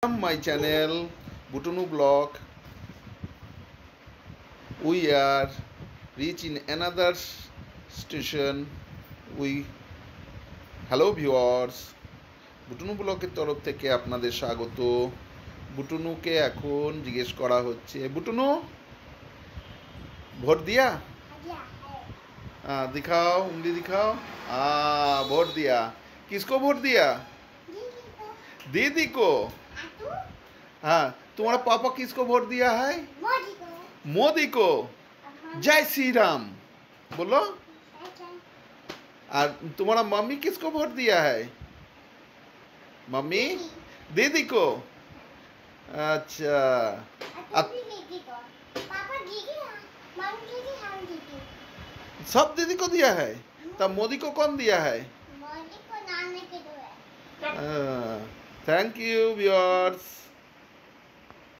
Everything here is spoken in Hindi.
My channel Butunu Blog. We are reaching another station. Hello viewers, বুটুনু ব্লগের তরফ থেকে আপনাদের স্বাগত। বুটুনুকে এখন জিজ্ঞেস করা হচ্ছে, বুটুনু ভোট दिया? दिखाओ, उंगली दिखाओ। वोट दिया। किसको वोट दिया? दीदी को। हाँ, तुम्हारा पापा किसको वोट दिया है? मोदी को। जय श्री राम बोलो। और तुम्हारा मम्मी किसको वोट दिया है? मम्मी दीदी को। अच्छा, सब दीदी को दिया है। तब मोदी को कौन दिया है? Thank you viewers.